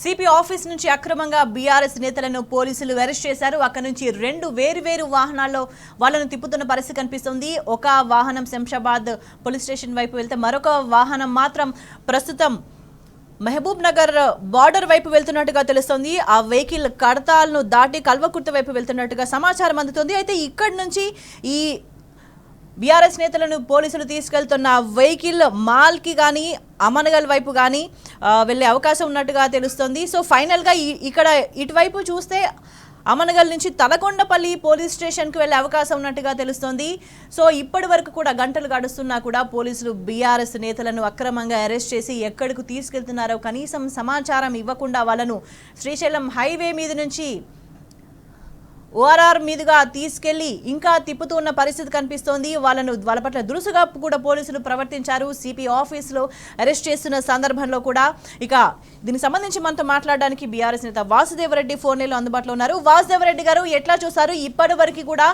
CP office నుంచి అక్రమంగా BRS నేతలను పోలీసులు అరెస్ట్ చేశారు. అక్కడ నుంచి రెండు వేరు వాహనాల్లో వాళ్ళను తిప్పుతున్న పరిస్థితి కనిపిస్తుంది. ఒక వాహనం శంషాబాద్ పోలీస్ స్టేషన్ వైపు వెళ్తే మరొక వాహనం మాత్రం ప్రస్తుతం మహబూబ్ నగర్ బార్డర్ వైపు వెళ్తున్నట్టుగా తెలుస్తోంది. ఆ వెహికల్ కడతాలను దాటి కల్వకుర్తి వైపు వెళ్తున్నట్టుగా సమాచారం అందుతుంది. అయితే ఇక్కడి నుంచి ఈ బీఆర్ఎస్ నేతలను పోలీసులు తీసుకెళ్తున్న వెహికల్ మాల్కి కానీ అమనగల్ వైపు కానీ వెళ్ళే అవకాశం ఉన్నట్టుగా తెలుస్తుంది. సో ఫైనల్గా ఇక్కడ ఇటువైపు చూస్తే అమనగల్ నుంచి తలకొండపల్లి పోలీస్ స్టేషన్కి వెళ్ళే అవకాశం ఉన్నట్టుగా తెలుస్తోంది. సో ఇప్పటి వరకు కూడా గంటలు గడుస్తున్నా కూడా పోలీసులు బీఆర్ఎస్ నేతలను అక్రమంగా అరెస్ట్ చేసి ఎక్కడికి తీసుకెళ్తున్నారో కనీసం సమాచారం ఇవ్వకుండా వాళ్ళను శ్రీశైలం హైవే మీద నుంచి ఓఆర్ఆర్ మీదుగా తీసుకెళ్లి ఇంకా తిప్పుతూ ఉన్న పరిస్థితి కనిపిస్తోంది. వాళ్ళ పట్ల దురుసుగా కూడా పోలీసులు ప్రవర్తించారు. సిపి ఆఫీసులో అరెస్ట్ చేస్తున్న సందర్భంలో కూడా ఇక దీనికి సంబంధించి మనతో మాట్లాడడానికి బీఆర్ఎస్ నేత వాసుదేవరెడ్డి ఫోన్లో అందుబాటులో ఉన్నారు. వాసుదేవరెడ్డి గారు, ఎట్లా చూసారు? ఇప్పటి వరకు కూడా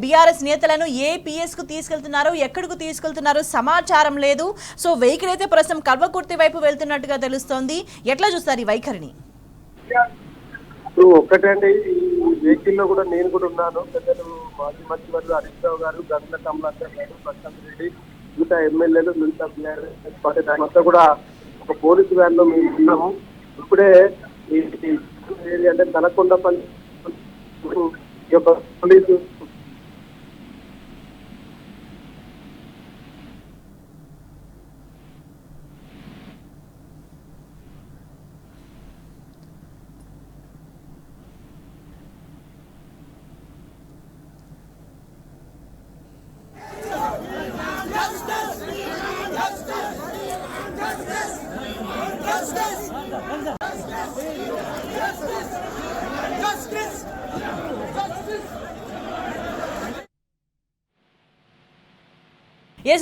బీఆర్ఎస్ నేతలను ఏ పిఎస్కు తీసుకెళ్తున్నారు, ఎక్కడికి తీసుకెళ్తున్నారు సమాచారం లేదు. సో వెహికల్ అయితే ప్రస్తుతం కల్వకుర్తి వైపు వెళ్తున్నట్టుగా తెలుస్తోంది. ఎట్లా చూస్తారు ఈ వైఖరిని? ఒక్కటండి, ఈ వెహికల్ లో కూడా నేను కూడా ఉన్నాను. పెద్దలు మాజీ మంత్రివర్యులు హరీష్ రావు గారు, గంగుల కమలాకర్ గారు, ప్రశాంత్ రెడ్డి, మిగతా ఎమ్మెల్యేలు, మిగతా పార్టీ దానితో కూడా ఒక పోలీసు వ్యాన్ లో మేము ఉన్నాము. ఇప్పుడే అంటే తలకొండపల్లి ఈ యొక్క పోలీసు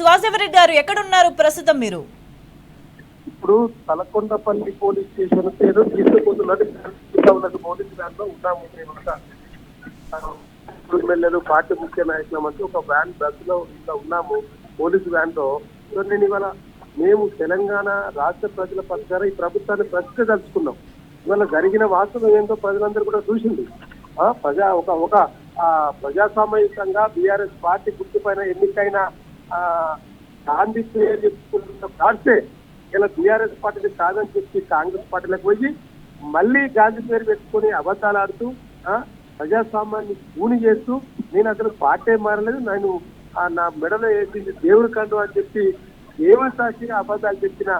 వాసుదేవరెడ్డి గారు, ఎక్కడున్నారు ప్రస్తుతం మీరు? ఇప్పుడు తలకొండపల్లి పోలీస్ స్టేషన్ పేరు తీసుకుపోతున్నట్టు పోలీసు వ్యాన్ లో ఉన్నాము. ఎమ్మెల్యేలు, పార్టీ ముఖ్య నాయకుల మధ్య ఒక వ్యాన్ బస్ లో ఇంకా ఉన్నాము, పోలీసు వ్యాన్ లో. సో నేను ఇవాళ మేము తెలంగాణ రాష్ట్ర ప్రజల పక్షాన ఈ ప్రభుత్వాన్ని ప్రశ్నించదలుచుకున్నాం. ఇవాళ జరిగిన వాస్తవం ఏంటో ప్రజలందరూ కూడా చూసింది. ఒక ప్రజాస్వామ్యంగా బీఆర్ఎస్ పార్టీ గుర్తుపైన ఎన్నికైన గాంధీ పేరు చెప్పుకుంటున్న పార్టీ ఇలా బీఆర్ఎస్ పార్టీని కాదని చెప్పి కాంగ్రెస్ పార్టీలకు పోయి మళ్ళీ గాంధీ పేరు పెట్టుకుని అబద్ధాలు ఆడుతూ ప్రజాస్వామ్యాన్ని పూని చేస్తూ నేను అసలు పార్టీ మారలేదు, నేను నా మెడలో వేసింది దేవుడి కండు అని చెప్పి దేవుడి సాక్షిగా అబద్ధాలు చెప్పిన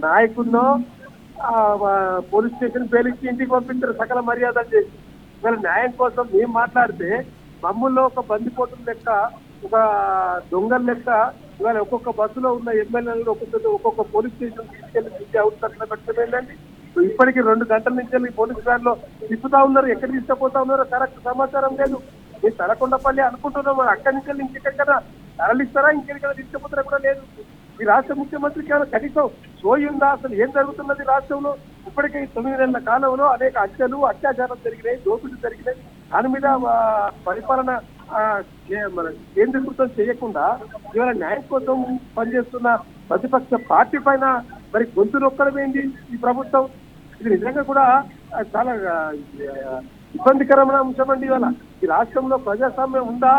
నాయకుల్లో పోలీస్ స్టేషన్ పేలిచ్చి ఇంటికి పంపించారు సకల మర్యాదలు చేసి. ఇవాళ న్యాయం కోసం మేము మాట్లాడితే మమ్మల్ని ఒక బందిపోతుల లెక్క, ఒక దొంగల లెక్క ఇవాళ ఒక్కొక్క బస్సులో ఉన్న ఎమ్మెల్యేలను ఒక్కొక్క పోలీస్ స్టేషన్ తీసుకెళ్లి తీసే అవసరం పెట్టలేదండి. ఇప్పటికీ 2 గంటల నుంచి పోలీస్ వ్యాన్ లో తిప్పుతా ఉన్నారు. ఎక్కడ తీసుకుపోతా ఉన్నారో కరెక్ట్ సమాచారం లేదు. మేము తలకొండపల్లి అనుకుంటున్నాం, అక్కడి నుంచి ఇంకెక్కడ తరలిస్తారా, ఇంకెక్కడ తీసుకుపోతారా కూడా లేదు. ఈ రాష్ట్ర ముఖ్యమంత్రికి కనీసం సోయి ఉందా? అసలు ఏం జరుగుతున్నది రాష్ట్రంలో? ఇప్పటికే 9 నెలల కాలంలో అనేక హత్యలు, అత్యాచారాలు జరిగినాయి, దోపిడీ జరిగినాయి. దాని మీద పరిపాలన కేంద్రీకృతం చేయకుండా ఇవాళ న్యాయం కోసం పనిచేస్తున్న ప్రతిపక్ష పార్టీ పైన మరి గొంతు నొక్కడం ఏంటి ఈ ప్రభుత్వం? ఇది నిజంగా కూడా చాలా ఇబ్బందికరమైన అంశం అండి. ఇవాళ ఈ రాష్ట్రంలో ప్రజాస్వామ్యం ఉందా?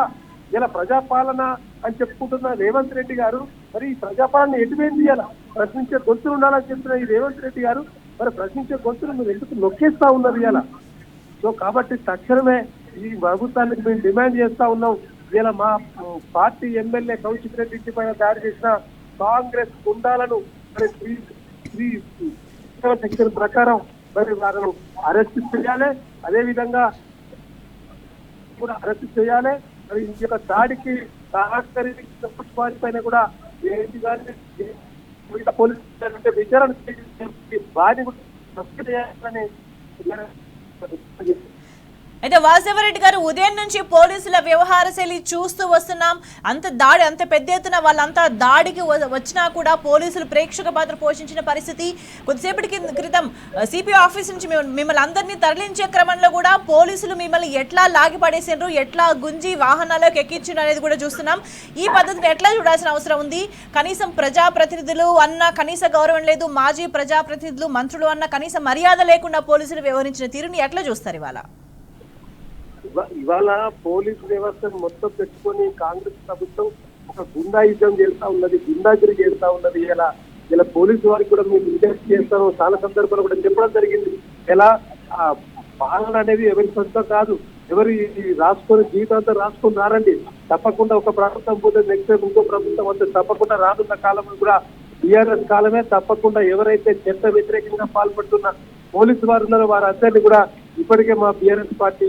ఇలా ప్రజాపాలన అని చెప్పుకుంటున్న రేవంత్ రెడ్డి గారు మరి ఈ ప్రజాపాలన ఎటువైంది? ఇలా ప్రశ్నించే గొంతులు ఉండాలని చెప్తున్న ఈ రేవంత్ రెడ్డి గారు మరి ప్రశ్నించే గొంతులు మీరు ఎందుకు నొక్కేస్తా ఉన్నారు ఇలా? సో కాబట్టి తక్షణమే ఈ ప్రభుత్వానికి మేము డిమాండ్ చేస్తా ఉన్నాం. ఇలా మా పార్టీ ఎమ్మెల్యే కౌశిక్ రెడ్డి ఇంటి పైన దాడి చేసిన కాంగ్రెస్ గుండాలను మరి సెక్షన్ ప్రకారం మరి వాళ్ళను అరెస్ట్ చేయాలి, అదేవిధంగా కూడా అరెస్ట్ చేయాలి. మరి ఈ యొక్క దాడికి సహకరించిన వారి పైన కూడా ఏంటి కానీ పోలీసు విచారణ వారిని కూడా చేయాలని అయితే వాసవరెడ్డి గారు ఉదయం నుంచి పోలీసుల వ్యవహార శైలి చూస్తూ వస్తున్నాం. అంత పెద్ద ఎత్తున వాళ్ళంతా దాడికి వచ్చినా కూడా పోలీసులు ప్రేక్షక పాత్ర పోషించిన పరిస్థితి. కొద్దిసేపటి క్రితం సిపి ఆఫీస్ నుంచి మిమ్మల్ని అందరినీ తరలించే క్రమంలో కూడా పోలీసులు మిమ్మల్ని ఎట్లా లాగి పడేసినారు, ఎట్లా గుంజి వాహనాలకు ఎక్కించిన అనేది కూడా చూస్తున్నాం. ఈ పద్ధతిని ఎట్లా చూడాల్సిన అవసరం ఉంది? కనీసం ప్రజాప్రతినిధులు అన్న కనీస గౌరవం లేదు, మాజీ ప్రజాప్రతినిధులు మంత్రులు అన్న కనీస మర్యాద లేకుండా పోలీసులు వ్యవహరించిన తీరుని ఎట్లా చూస్తారు ఇవాళ? ఇవాళ పోలీసు వ్యవస్థను మొత్తం పెట్టుకొని కాంగ్రెస్ ప్రభుత్వం ఒక గుండాయుద్ధం చేస్తా ఉన్నది, గుండాగిరి చేస్తా ఉన్నది. ఇలా పోలీసు వారికి కూడా మేము ఇంజెక్ట్ చేస్తాము చాలా సందర్భాలు కూడా చెప్పడం జరిగింది. ఎలా పాలన అనేది ఎవరి సొంతం కాదు, ఎవరు రాసుకొని జీవితాంతం రాసుకొని రారండి. తప్పకుండా ఒక ప్రభుత్వం పోతే నెక్స్ట్ ఇంకో ప్రభుత్వం అంతా తప్పకుండా రానున్న కాలంలో కూడా టీఆర్ఎస్ కాలమే తప్పకుండా ఎవరైతే చట్ట వ్యతిరేకంగా పాల్పడుతున్న పోలీసు వారు ఉన్నారో వారందరినీ కూడా ఇప్పటికే మా బీఆర్ఎస్ పార్టీ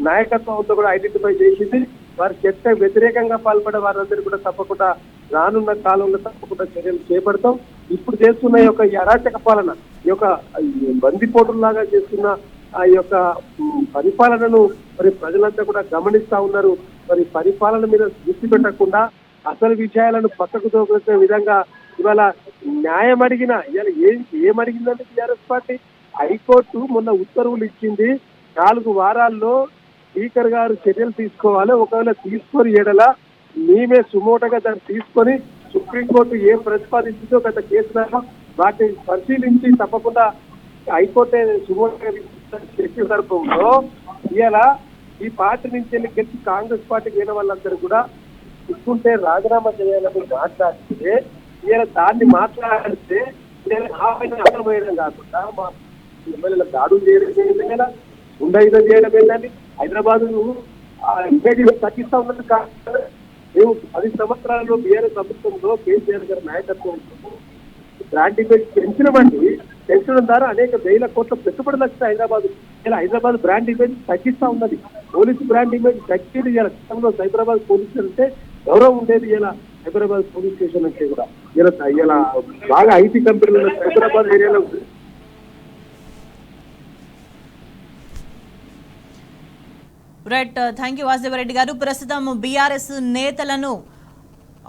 నాయకత్వంతో కూడా ఐడెంటిఫై చేసింది. వారి చట్ట వ్యతిరేకంగా పాల్పడే వారందరూ కూడా తప్పకుండా రానున్న కాలంలో తప్పకుండా చర్యలు చేపడతాం. ఇప్పుడు చేస్తున్న ఈ యొక్క అరాచక పాలన, ఈ యొక్క బందిపోటులాగా చేస్తున్న ఆ యొక్క పరిపాలనను మరి ప్రజలంతా కూడా గమనిస్తా ఉన్నారు. మరి పరిపాలన మీద దృష్టి పెట్టకుండా అసలు విషయాలను పక్కకు తోకొచ్చే విధంగా ఇవాళ న్యాయం అడిగిన ఇవాళ ఏమడిగిందంటే టీఆర్ఎస్ పార్టీ హైకోర్టు మొన్న ఉత్తర్వులు ఇచ్చింది. 4 వారాల్లో స్పీకర్ గారు చర్యలు తీసుకోవాలి. ఒకవేళ తీసుకొని ఎడల మేమే సుమోటగా దాన్ని తీసుకొని సుప్రీంకోర్టు ఏం ప్రతిపాదించిందో గత కేసులలో వాటిని పరిశీలించి తప్పకుండా హైకోర్టు సుమోటగా చెప్పిన సందర్భంలో ఇవాళ ఈ పార్టీ నుంచి వెళ్ళి గెలిచి కాంగ్రెస్ పార్టీకి వెళ్ళిన వాళ్ళందరూ కూడా ఇస్తుంటే రాజీనామా చేయాలని మాట్లాడితే ఇవాళ దాన్ని మాట్లాడితే అర్థమయ్యడం కాకుండా మా ఎమ్మెల్యేల దాడులు చేయడం కదా, గుండాయుధం చేయడం ఏంటండి? హైదరాబాద్ ఇమేజ్ తగ్గిస్తా ఉన్నది కాదు. మేము 10 సంవత్సరాల్లో బీఆర్ఎస్ ప్రభుత్వంలో కేసీఆర్ గారి నాయకత్వంలో బ్రాండ్ ఇమేజ్ పెంచినమండి. పెంచడం ద్వారా అనేక వేల కోట్ల పెట్టుబడులు వచ్చాయి హైదరాబాద్. ఇలా హైదరాబాద్ బ్రాండ్ ఇమేజ్ తగ్గిస్తా ఉన్నది. పోలీసు బ్రాండ్ ఇమేజ్ తగ్గింది. ఇలా గతంలో సైబరాబాద్ పోలీసు అంటే గౌరవం ఉండేది. ఇలా హైదరాబాద్ పోలీస్ స్టేషన్ అంటే కూడా ఇలా బాగా ఐటీ కంపెనీలు హైదరాబాద్ ఏరియాలో రైట్. థ్యాంక్ యూ వాసుదేవరెడ్డి గారు. ప్రస్తుతం బీఆర్ఎస్ నేతలను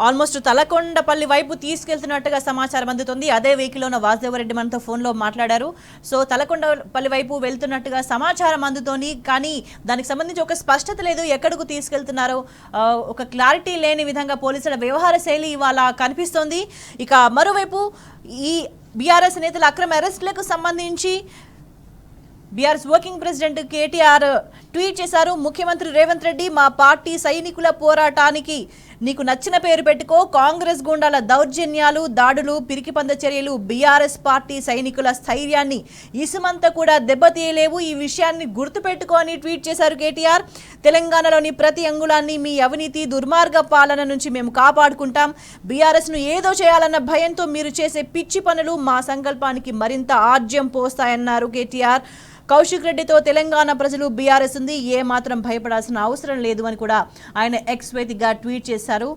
ఆల్మోస్ట్ తలకొండపల్లి వైపు తీసుకెళ్తున్నట్టుగా సమాచారం అందుతుంది. అదే వెహికల్లోన వాసుదేవరెడ్డి మనతో ఫోన్లో మాట్లాడారు. సో తలకొండపల్లి వైపు వెళ్తున్నట్టుగా సమాచారం అందుతోంది, కానీ దానికి సంబంధించి ఒక స్పష్టత లేదు. ఎక్కడకు తీసుకెళ్తున్నారో ఒక క్లారిటీ లేని విధంగా పోలీసుల వ్యవహార శైలి ఇవాళ కనిపిస్తోంది. ఇక మరోవైపు ఈ బీఆర్ఎస్ నేతల అక్రమ అరెస్టులకు సంబంధించి BRS working president KTR tweet చేశారు. ముఖ్యమంత్రి రేవంత్ రెడ్డి, మా పార్టీ సైనికుల పోరాటానికి నీకు నచ్చిన పేరు పెట్టుకో, కాంగ్రెస్ గుండాల దౌర్జన్యాలు, దాడులు, పిరికిపంద చర్యలు బీఆర్ఎస్ పార్టీ సైనికుల స్థైర్యాన్ని ఇసుమంతా కూడా దెబ్బతీయలేవు. ఈ విషయాన్ని గుర్తుపెట్టుకో అని ట్వీట్ చేశారు కేటీఆర్. తెలంగాణలోని ప్రతి అంగుళాన్ని మీ అవినీతి దుర్మార్గ పాలన నుంచి మేము కాపాడుకుంటాం. బీఆర్ఎస్ను ఏదో చేయాలన్న భయంతో మీరు చేసే పిచ్చి పనులు మా సంకల్పానికి మరింత ఆజ్యం పోస్తాయన్నారు కేటీఆర్. కౌశిక్ రెడ్డితో తెలంగాణ ప్రజలు బీఆర్ఎస్ ఉంది, ఏ మాత్రం భయపడాల్సిన అవసరం లేదు అని కూడా ఆయన ఎక్స్ వేదికగా ట్వీట్ చేశారు.